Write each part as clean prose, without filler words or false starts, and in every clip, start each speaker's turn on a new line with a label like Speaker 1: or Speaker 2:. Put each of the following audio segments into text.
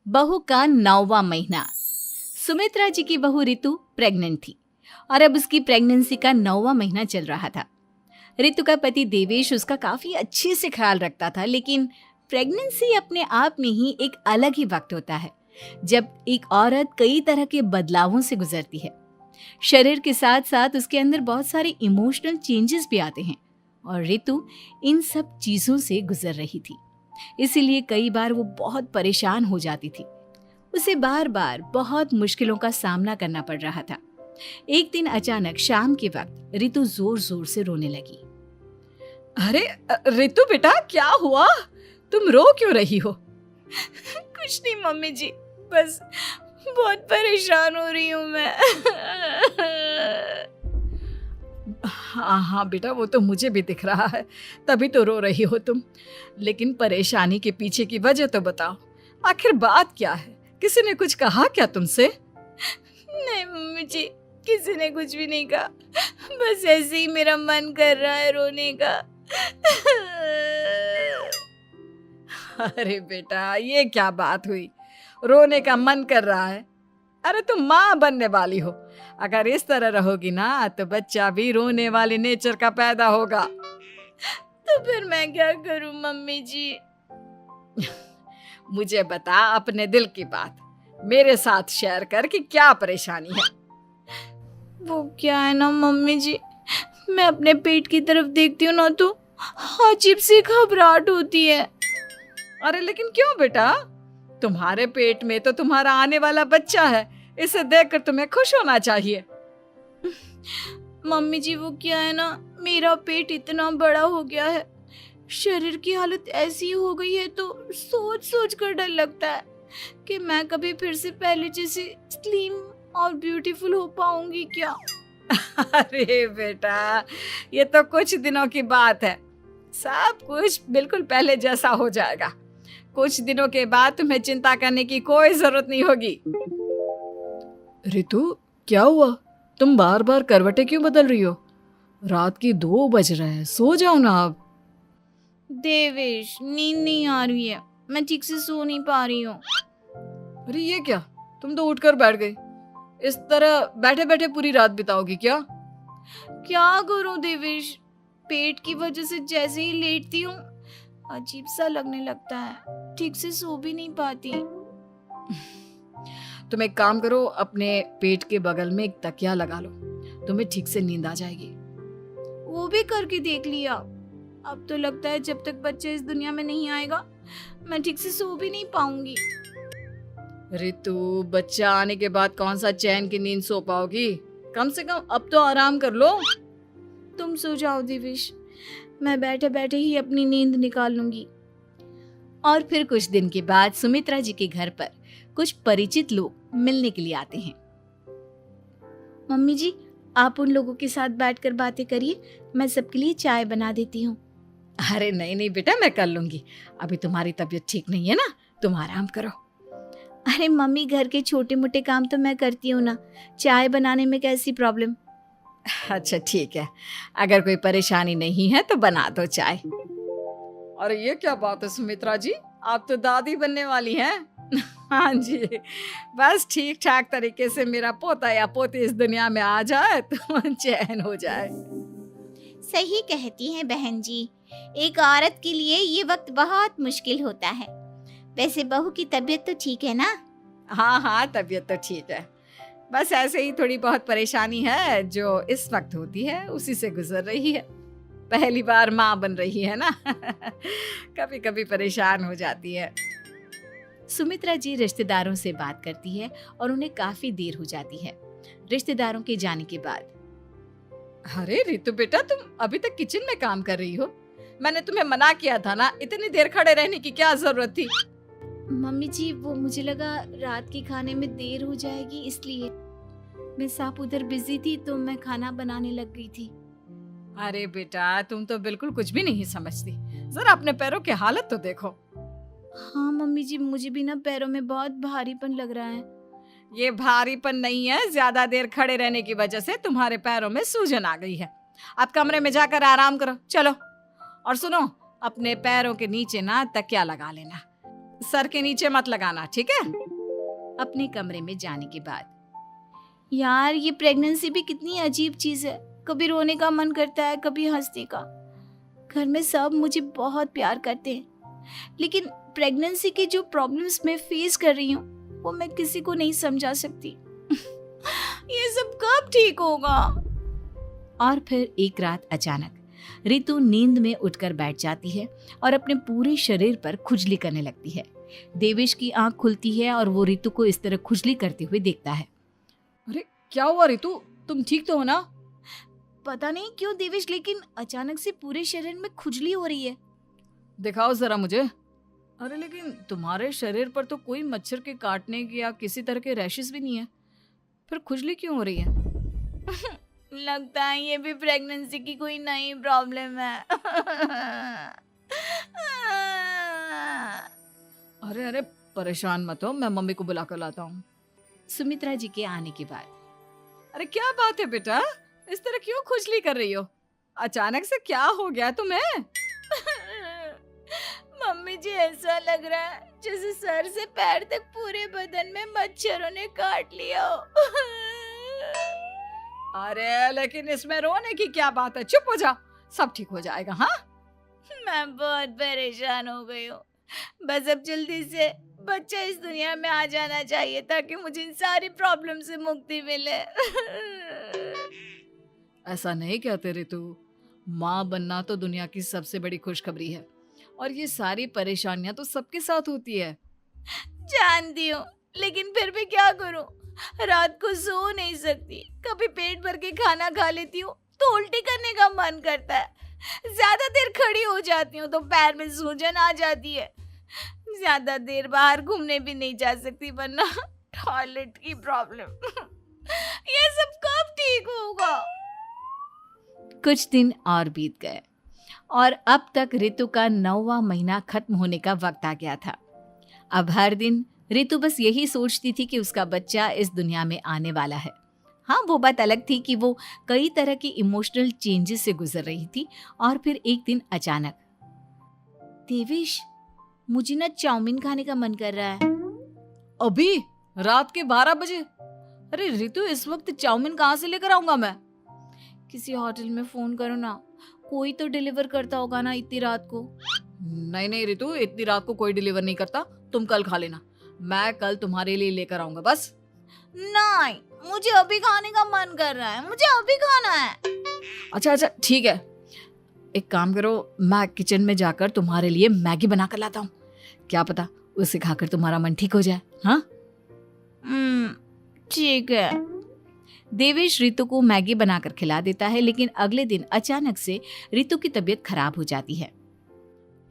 Speaker 1: बहू का 9वां महीना। सुमित्रा जी की बहू रितु प्रेग्नेंट थी और अब उसकी प्रेगनेंसी का 9वां महीना चल रहा था। रितु का पति देवेश उसका काफी अच्छे से ख्याल रखता था, लेकिन प्रेगनेंसी अपने आप में ही एक अलग ही वक्त होता है जब एक औरत कई तरह के बदलावों से गुजरती है। शरीर के साथ साथ उसके अंदर बहुत सारे इमोशनल चेंजेस भी आते हैं और रितु इन सब चीजों से गुजर रही थी। इसीलिए कई बार वो बहुत परेशान हो जाती थी। उसे बार बार बहुत मुश्किलों का सामना करना पड़ रहा था। एक दिन अचानक शाम के वक्त रितु जोर जोर से रोने लगी।
Speaker 2: अरे रितु बेटा, क्या हुआ? तुम रो क्यों रही हो?
Speaker 3: कुछ नहीं मम्मी जी, बस बहुत परेशान हो रही हूँ मैं।
Speaker 2: हाँ बेटा, वो तो मुझे भी दिख रहा है, तभी तो रो रही हो तुम। लेकिन परेशानी के पीछे की वजह तो बताओ, आखिर बात क्या है? किसी ने कुछ कहा क्या तुमसे?
Speaker 3: नहीं मम्मी जी, किसी ने कुछ भी नहीं कहा, बस ऐसे ही मेरा मन कर रहा है रोने का।
Speaker 2: अरे बेटा, ये क्या बात हुई? रोने का मन कर रहा है? अरे तुम माँ बनने वाली हो, अगर इस तरह रहोगी ना तो बच्चा भी रोने वाले नेचर का पैदा होगा।
Speaker 3: तो फिर मैं क्या करूं मम्मी जी?
Speaker 2: मुझे बता अपने दिल की बात, मेरे साथ शेयर कर कि क्या परेशानी है।
Speaker 3: वो क्या है ना मम्मी जी, मैं अपने पेट की तरफ देखती हूँ ना तो अजीब सी घबराहट होती है।
Speaker 2: अरे लेकिन क्यों बेटा? तुम्हारे पेट में तो तुम्हारा आने वाला बच्चा है, इसे देखकर तुम्हें खुश होना चाहिए।
Speaker 3: मम्मी जी वो क्या है ना, मेरा पेट इतना बड़ा हो गया है, शरीर की हालत ऐसी हो गई है तो सोच सोच कर डर लगता है कि मैं कभी फिर से पहले जैसी स्लिम और ब्यूटीफुल हो पाऊंगी क्या।
Speaker 2: अरे बेटा, ये तो कुछ दिनों की बात है, सब कुछ बिल्कुल पहले जैसा हो जाएगा। कुछ दिनों के बाद तुम्हें चिंता करने की कोई जरूरत नहीं होगी। रितु, क्या हुआ? तुम बार बार करवटें क्यों बदल रही हो? रात के 2 बज रहे हैं, सो जाओ ना अब।
Speaker 3: देवेश, नींद नहीं आ रही है, मैं ठीक से सो नहीं पा रही हूँ।
Speaker 2: अरे ये क्या, तुम तो उठकर बैठ गई। इस तरह बैठे बैठे पूरी रात बिताओगी क्या?
Speaker 3: क्या करूं देवेश, पेट की वजह से जैसे ही लेटती हूँ अजीब सा लगने लगता है, ठीक से सो भी नहीं पाती।
Speaker 2: तुम एक काम करो, अपने पेट के बगल में एक तकिया लगा लो, तुम्हें ठीक से नींद आ जाएगी।
Speaker 3: वो भी करके देख लिया, अब तो लगता है जब तक बच्चा इस दुनिया में नहीं आएगा मैं ठीक से सो भी नहीं पाऊंगी।
Speaker 2: रितु, बच्चा आने के बाद कौन सा चैन की नींद सो पाओगी? कम से कम अब तो आराम कर लो।
Speaker 3: तुम सो जाओ देवेश, मैं बैठे बैठे ही अपनी नींद निकाल लूंगी।
Speaker 1: और फिर कुछ दिन के बाद सुमित्रा जी के घर पर कुछ परिचित लोग मिलने के लिए आते हैं।
Speaker 3: मम्मी जी, आप उन लोगों के साथ बैठकर बातें करिए, मैं सबके लिए चाय बना देती हूँ।
Speaker 2: अरे नहीं नहीं बेटा, मैं कर लूंगी, अभी तुम्हारी तबीयत ठीक नहीं है ना, तुम आराम करो।
Speaker 3: अरे मम्मी, घर के छोटे मोटे काम तो मैं करती हूँ ना, चाय बनाने में कैसी प्रॉब्लम?
Speaker 2: अच्छा ठीक है, अगर कोई परेशानी नहीं है तो बना दो चाय। अरे ये क्या बात है सुमित्रा जी, आप तो दादी बनने वाली हैं। हाँ जी, बस ठीक ठाक तरीके से मेरा पोता या पोती इस दुनिया में आ जाए तो चैन हो जाए।
Speaker 4: सही कहती हैं बहन जी, एक औरत के लिए ये वक्त बहुत मुश्किल होता है। वैसे बहू की तबीयत तो ठीक है ना?
Speaker 2: हाँ हाँ, तबीयत तो ठीक है, बस ऐसे ही थोड़ी बहुत परेशानी है जो इस वक्त होती है, उसी से गुजर रही है। पहली बार माँ बन रही है ना, कभी कभी परेशान हो जाती है।
Speaker 1: सुमित्रा जी रिश्तेदारों से बात करती है और उन्हें काफी देर हो जाती है। रिश्तेदारों के जाने के बाद,
Speaker 2: अरे रितु बेटा, तुम अभी तक किचन में काम कर रही हो? मैंने तुम्हें मना किया था ना, इतनी देर खड़े रहने की क्या जरूरत थी?
Speaker 3: मम्मी जी, वो मुझे लगा रात के खाने में देर हो जाएगी, इसलिए मैं साफ उधर बिजी थी तो मैं खाना बनाने लग गई थी।
Speaker 2: अरे बेटा, तुम तो बिल्कुल कुछ भी नहीं समझती, जरा अपने पैरों की हालत तो देखो।
Speaker 3: हाँ मम्मी जी, मुझे भी ना पैरों में बहुत भारीपन लग रहा है।
Speaker 2: ये भारीपन नहीं है, ज्यादा देर खड़े रहने की वजह से तुम्हारे पैरों में सूजन आ गई है। अब कमरे में जाकर आराम करो, चलो। और सुनो, अपने पैरों के नीचे ना तकिया लगा लेना, सर के नीचे मत लगाना, ठीक है?
Speaker 1: अपने कमरे में जाने के बाद
Speaker 3: यार ये प्रेगनेंसी भी कितनी अजीब चीज है, कभी रोने का मन करता है, कभी हंसने का। घर में सब मुझे बहुत प्यार करते हैं, लेकिन प्रेगनेंसी की जो प्रॉब्लम्स मैं फेस कर रही हूँ वो मैं किसी को नहीं समझा सकती। ये सब कब ठीक होगा?
Speaker 1: और फिर एक रात अचानक रितु नींद में उठकर बैठ जाती है और अपने पूरे शरीर पर खुजली करने लगती है। देवेश की आंख खुलती है और वो रितु को इस तरह खुजली करते हुए देखता है।
Speaker 2: अरे क्या हुआ रितु, तुम ठीक तो हो ना?
Speaker 3: पता नहीं क्यों देवेश, लेकिन अचानक से पूरे शरीर में खुजली हो रही है।
Speaker 2: दिखाओ जरा मुझे। अरे लेकिन तुम्हारे शरीर पर तो कोई मच्छर के काटने की या किसी तरह के रैशेस भी नहीं है, फिर खुजली क्यों हो रही है?
Speaker 3: लगता है ये भी प्रेगनेंसी की कोई नई प्रॉब्लम है।
Speaker 2: अरे अरे परेशान मत हो, मैं मम्मी को बुला कर लाता हूँ।
Speaker 1: सुमित्रा जी के आने के बाद
Speaker 2: अरे क्या बात है बेटा, इस तरह क्यों खुजली कर रही हो? अचानक से क्या हो गया तुम्हें?
Speaker 3: मम्मी जी ऐसा लग रहा है जैसे सर से पैर तक पूरे बदन में मच्छरों ने काट लिया हो।
Speaker 2: अरे लेकिन इसमें रोने की क्या बात है, चुप हो जाओ, सब ठीक हो जाएगा। हाँ
Speaker 3: मैं बहुत परेशान हो गई हूँ, बस अब जल्दी से बच्चा इस दुनिया में आ जाना चाहिए ताकि मुझे इन सारी प्रॉब्लम से मुक्ति मिले।
Speaker 2: ऐसा नहीं कहते रितु, माँ बनना तो दुनिया की सबसे बड़ी खुशखबरी है और ये सारी परेशानियां तो सबके साथ होती है।
Speaker 3: जानती हूँ, लेकिन फिर भी क्या करूँ, रात को सो नहीं सकती, कभी पेट भर के खाना खा लेती हूँ तो उल्टी करने का मन करता है, ज्यादा देर खड़ी हो जाती हूँ तो पैर में सूजन आ जाती है, ज्यादा देर बाहर घूमने भी नहीं जा सकती वरना टॉयलेट की प्रॉब्लम। ये सब कब ठीक होगा?
Speaker 1: कुछ दिन और बीत गए और अब तक रितु का 9वां महीना खत्म होने का वक्त आ गया था। अब हर दिन रितु बस यही सोचती थी कि उसका बच्चा इस दुनिया में आने वाला है। हाँ, वो बात अलग थी कि वो कई तरह की इमोशनल चेंजेस से गुजर रही थी और फिर एक दिन अचानक,
Speaker 3: देवेश मुझे ना चाउमीन खाने का मन कर रहा है।
Speaker 2: अभी रात के 12 बजे? अरे रितु, इस वक्त चाउमीन कहाँ से लेकर आऊंगा मैं?
Speaker 3: किसी होटल में फोन करो ना, कोई तो डिलीवर करता होगा ना इतनी रात को।
Speaker 2: नहीं नहीं रितु, इतनी रात को कोई डिलीवर नहीं करता, तुम कल खा लेना, मैं कल तुम्हारे लिए लेकर आऊंगा बस।
Speaker 3: नहीं, मुझे अभी खाने का मन कर रहा है, मुझे अभी खाना है।
Speaker 2: अच्छा अच्छा ठीक है, एक काम करो, मैं किचन में जाकर तुम्हारे लिए मैगी बना कर लाता हूँ, क्या पता उसे खाकर तुम्हारा मन ठीक हो जाए। हाँ
Speaker 3: ठीक है।
Speaker 1: देवेश रितु को मैगी बनाकर खिला देता है, लेकिन अगले दिन अचानक से रितु की तबीयत खराब हो जाती है।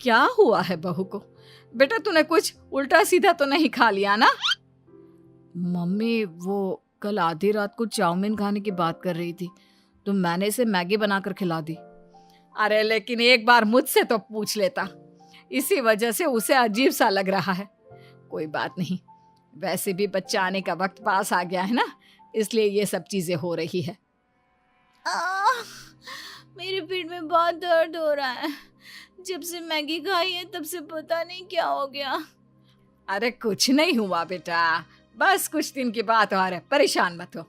Speaker 2: क्या हुआ है बहू को? बेटा तूने कुछ उल्टा सीधा तो नहीं खा लिया ना? मम्मी वो कल आधी रात को चाउमीन खाने की बात कर रही थी तो मैंने इसे मैगी बनाकर खिला दी। अरे लेकिन एक बार मुझसे तो पूछ लेता, इसी वजह से उसे अजीब सा लग रहा है। कोई बात नहीं, वैसे भी बच्चा आने का वक्त पास आ गया है ना, इसलिए ये सब चीजें हो रही है।
Speaker 3: मेरे पेट में बहुत दर्द हो रहा है, जब से मैगी खाई है तब से पता नहीं क्या हो गया।
Speaker 2: अरे कुछ नहीं हुआ बेटा, बस कुछ दिन की बात और है, परेशान मत हो।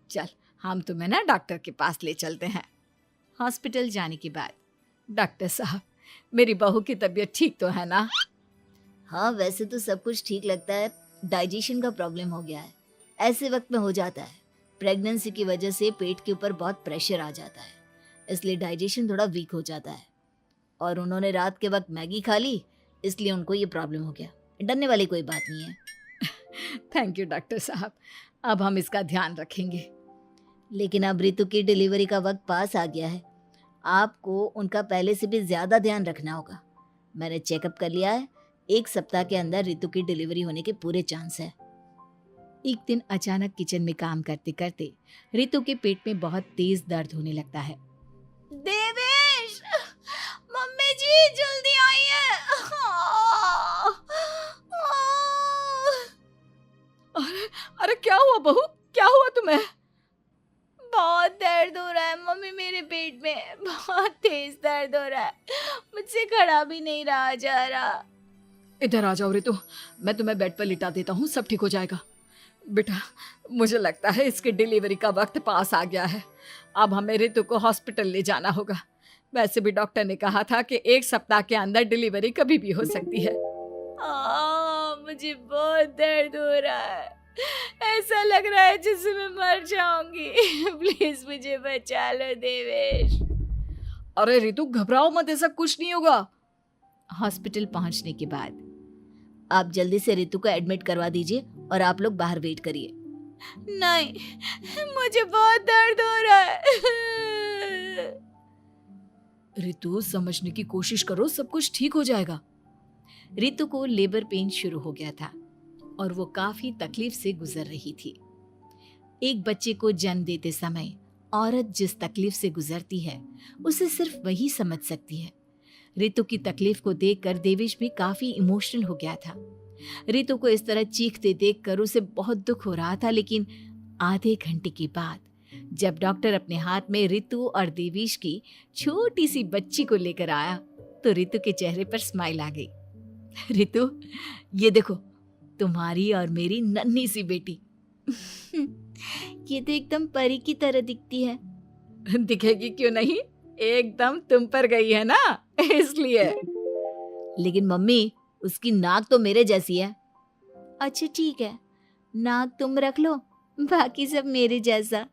Speaker 2: चल हम तुम्हें ना डॉक्टर के पास ले चलते हैं।
Speaker 1: हॉस्पिटल जाने के बाद,
Speaker 2: डॉक्टर साहब, मेरी बहू की तबीयत ठीक तो है ना?
Speaker 5: हाँ, वैसे तो सब कुछ ठीक लगता है, डाइजेशन का प्रॉब्लम हो गया है, ऐसे वक्त में हो जाता है। प्रेगनेंसी की वजह से पेट के ऊपर बहुत प्रेशर आ जाता है, इसलिए डाइजेशन थोड़ा वीक हो जाता है। और उन्होंने रात के वक्त मैगी खा ली, इसलिए उनको ये प्रॉब्लम हो गया। डरने वाली कोई बात नहीं है।
Speaker 2: थैंक यू डॉक्टर साहब, अब हम इसका ध्यान रखेंगे।
Speaker 5: लेकिन अब रितु की डिलीवरी का वक्त पास आ गया है, आपको उनका पहले से भी ज़्यादा ध्यान रखना होगा। मैंने चेकअप कर लिया है, 1 सप्ताह के अंदर रितु की डिलीवरी होने के पूरे चांस है।
Speaker 1: एक दिन अचानक किचन में काम करते करते रितु के पेट में बहुत तेज दर्द होने लगता है।
Speaker 3: देवेश, मम्मी जी जल्दी आइए।
Speaker 2: अरे क्या हुआ बहू, क्या हुआ तुम्हें?
Speaker 3: बहुत दर्द हो रहा है मम्मी, मेरे पेट में बहुत तेज दर्द हो रहा है, मुझसे खड़ा भी नहीं रहा जा रहा।
Speaker 2: इधर आ जाओ रितु, मैं तुम्हें बेड पर लिटा देता हूँ, सब ठीक हो जाएगा। बेटा, मुझे लगता है इसकी डिलीवरी का वक्त पास आ गया है। अब हमें रितु को हॉस्पिटल ले जाना होगा। वैसे भी डॉक्टर ने कहा था कि 1 सप्ताह के अंदर डिलीवरी कभी भी हो सकती है।
Speaker 3: मुझे बहुत दर्द हो रहा है, ऐसा लग रहा है जैसे मैं मर जाऊंगी। प्लीज मुझे बचा लो देवेश।
Speaker 2: अरे रितु, घबराओ मत, ऐसा कुछ नहीं होगा।
Speaker 1: हॉस्पिटल पहुंचने के बाद
Speaker 5: आप जल्दी से रितु को एडमिट करवा दीजिए और आप लोग बाहर वेट करिए।
Speaker 3: नहीं, मुझे बहुत दर्द हो रहा है।
Speaker 2: रितु, समझने की कोशिश करो, सब कुछ ठीक हो जाएगा।
Speaker 1: रितु को लेबर पेन शुरू हो गया था और वो काफी तकलीफ से गुजर रही थी। एक बच्चे को जन्म देते समय औरत जिस तकलीफ से गुजरती है उसे सिर्फ वही समझ सकती है। रितु की तकलीफ को देखकर देवेश भी काफी इमोशनल हो गया था। रितु को इस तरह चीखते देखकर उसे बहुत दुख हो रहा था, लेकिन आधे घंटे के बाद जब डॉक्टर अपने हाथ में रितु और देवेश की छोटी सी बच्ची को लेकर आया तो रितु के चेहरे पर स्माइल आ गई। रितु, ये देखो, तुम्हारी और मेरी नन्ही सी बेटी।
Speaker 5: ये तो एकदम परी की तरह दिखती है।
Speaker 2: दिखेगी क्यों नहीं, एकदम तुम पर गई है ना, इसलिए।
Speaker 5: लेकिन मम्मी, उसकी नाक तो मेरे जैसी है। अच्छा ठीक है, नाक तुम रख लो, बाकी सब मेरे जैसा।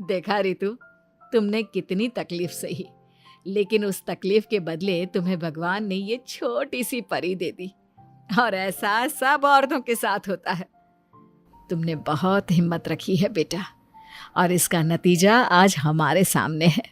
Speaker 2: देखा रितु, तुमने कितनी तकलीफ सही, लेकिन उस तकलीफ के बदले तुम्हें भगवान ने ये छोटी सी परी दे दी। और ऐसा सब औरतों के साथ होता है। तुमने बहुत हिम्मत रखी है बेटा, और इसका नतीजा आज हमारे सामने है।